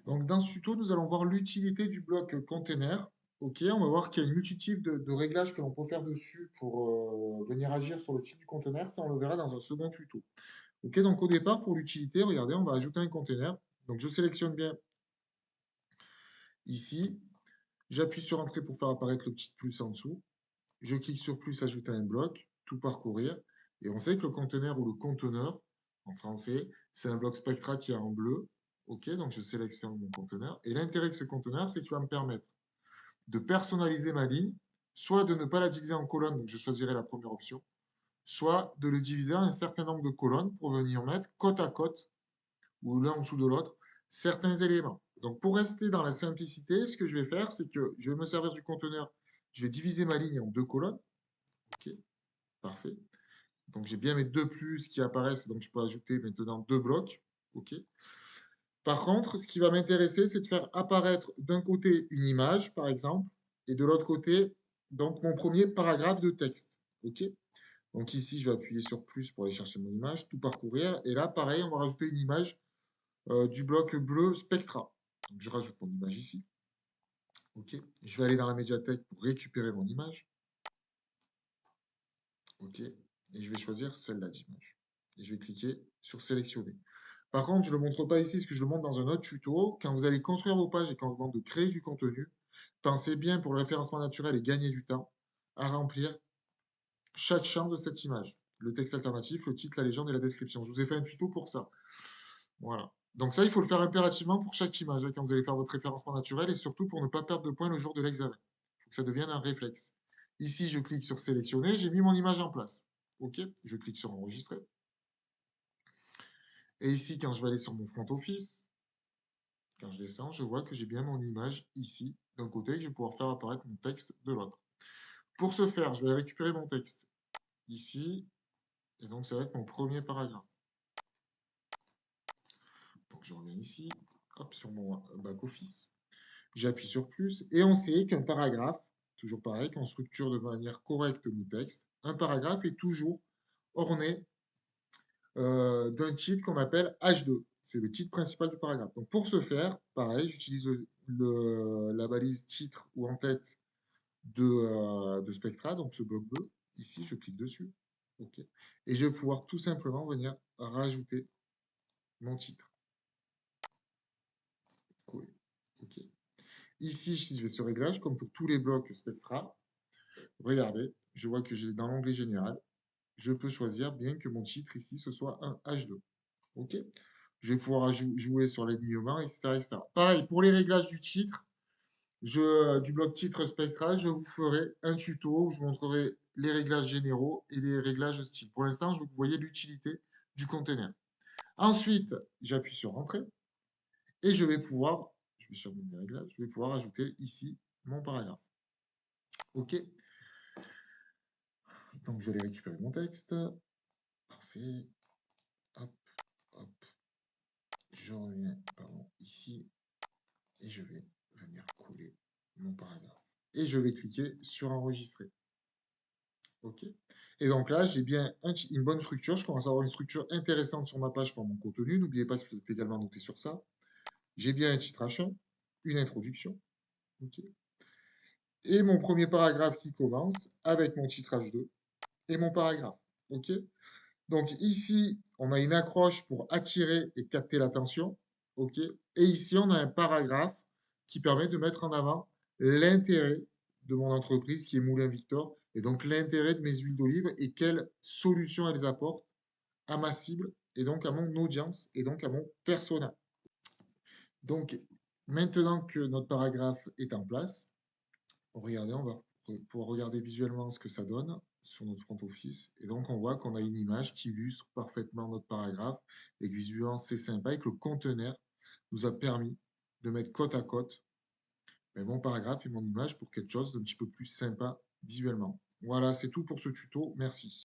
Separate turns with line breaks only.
Donc, dans ce tuto, nous allons voir l'utilité du bloc container. Ok, on va voir qu'il y a une multitude de réglages que l'on peut faire dessus pour venir agir sur le site du conteneur. Ça, on le verra dans un second tuto. Ok, donc au départ, pour l'utilité, regardez, on va ajouter un container. Donc, je sélectionne bien ici. J'appuie sur Entrée pour faire apparaître le petit plus en dessous. Je clique sur plus, ajouter un bloc, tout parcourir. Et on sait que le conteneur ou le conteneur, en français, c'est un bloc Spectra qui est en bleu. OK, donc je sélectionne mon conteneur. Et l'intérêt de ce conteneur, c'est qu'il va me permettre de personnaliser ma ligne, soit de ne pas la diviser en colonnes, donc je choisirai la première option, soit de le diviser en un certain nombre de colonnes pour venir mettre côte à côte, ou l'un en dessous de l'autre, certains éléments. Donc pour rester dans la simplicité, ce que je vais faire, c'est que je vais me servir du conteneur, je vais diviser ma ligne en deux colonnes. OK, parfait. Donc j'ai bien mes deux plus qui apparaissent, donc je peux ajouter maintenant deux blocs. OK. Par contre, ce qui va m'intéresser, c'est de faire apparaître d'un côté une image, par exemple, et de l'autre côté, donc mon premier paragraphe de texte. OK. Donc ici, je vais appuyer sur plus pour aller chercher mon image, tout parcourir. Et là, pareil, on va rajouter une image du bloc bleu Spectra. Donc je rajoute mon image ici. OK. Je vais aller dans la médiathèque pour récupérer mon image. OK. Et je vais choisir celle-là d'image. Et je vais cliquer sur sélectionner. Par contre, je ne le montre pas ici parce que je le montre dans un autre tuto. Quand vous allez construire vos pages et quand on vous demande de créer du contenu, pensez bien pour le référencement naturel et gagner du temps à remplir chaque champ de cette image. Le texte alternatif, le titre, la légende et la description. Je vous ai fait un tuto pour ça. Voilà. Donc ça, il faut le faire impérativement pour chaque image quand vous allez faire votre référencement naturel et surtout pour ne pas perdre de points le jour de l'examen. Il faut que ça devienne un réflexe. Ici, je clique sur sélectionner, j'ai mis mon image en place. OK, je clique sur enregistrer. Et ici, quand je vais aller sur mon front office, quand je descends, je vois que j'ai bien mon image ici d'un côté et que je vais pouvoir faire apparaître mon texte de l'autre. Pour ce faire, je vais aller récupérer mon texte ici. Et donc, ça va être mon premier paragraphe. Donc, je reviens ici, hop, sur mon back-office. J'appuie sur plus et on sait qu'un paragraphe, toujours pareil, qu'on structure de manière correcte nos textes, un paragraphe est toujours orné d'un titre qu'on appelle H2. C'est le titre principal du paragraphe. Donc pour ce faire, pareil, j'utilise la balise titre ou en tête de Spectra, donc ce bloc bleu. Ici, je clique dessus. OK. Et je vais pouvoir tout simplement venir rajouter mon titre. Cool. OK. Ici, si je vais sur Réglage, comme pour tous les blocs Spectra, regardez, je vois que j'ai dans l'onglet Général, je peux choisir bien que mon titre ici, ce soit un H2. OK? Je vais pouvoir jouer sur l'alignement, etc., etc. Pareil, pour les réglages du titre, du bloc titre Spectra, je vous ferai un tuto où je vous montrerai les réglages généraux et les réglages style. Pour l'instant, je vous voyez l'utilité du container. Ensuite, j'appuie sur Entrée et je vais sur mes réglages, je vais pouvoir ajouter ici mon paragraphe. OK? Donc, je vais aller récupérer mon texte. Parfait. Hop, hop. Je reviens, pardon, ici et je vais venir coller mon paragraphe. Et je vais cliquer sur enregistrer. OK. Et donc là, j'ai bien une bonne structure. Je commence à avoir une structure intéressante sur ma page pour mon contenu. N'oubliez pas que je peux également noter sur ça. J'ai bien un titre H1, une introduction. OK. Et mon premier paragraphe qui commence avec mon titre H2 et mon paragraphe. OK. Donc ici, on a une accroche pour attirer et capter l'attention. OK. Et ici, on a un paragraphe qui permet de mettre en avant l'intérêt de mon entreprise qui est Moulin Victor et donc l'intérêt de mes huiles d'olive et quelles solutions elles apportent à ma cible et donc à mon audience et donc à mon persona. Donc maintenant que notre paragraphe est en place, regardez, on va pouvoir regarder visuellement ce que ça donne sur notre front office. Et donc, on voit qu'on a une image qui illustre parfaitement notre paragraphe et que visuellement, c'est sympa et que le conteneur nous a permis de mettre côte à côte mon paragraphe et mon image pour quelque chose d'un petit peu plus sympa visuellement. Voilà, c'est tout pour ce tuto. Merci.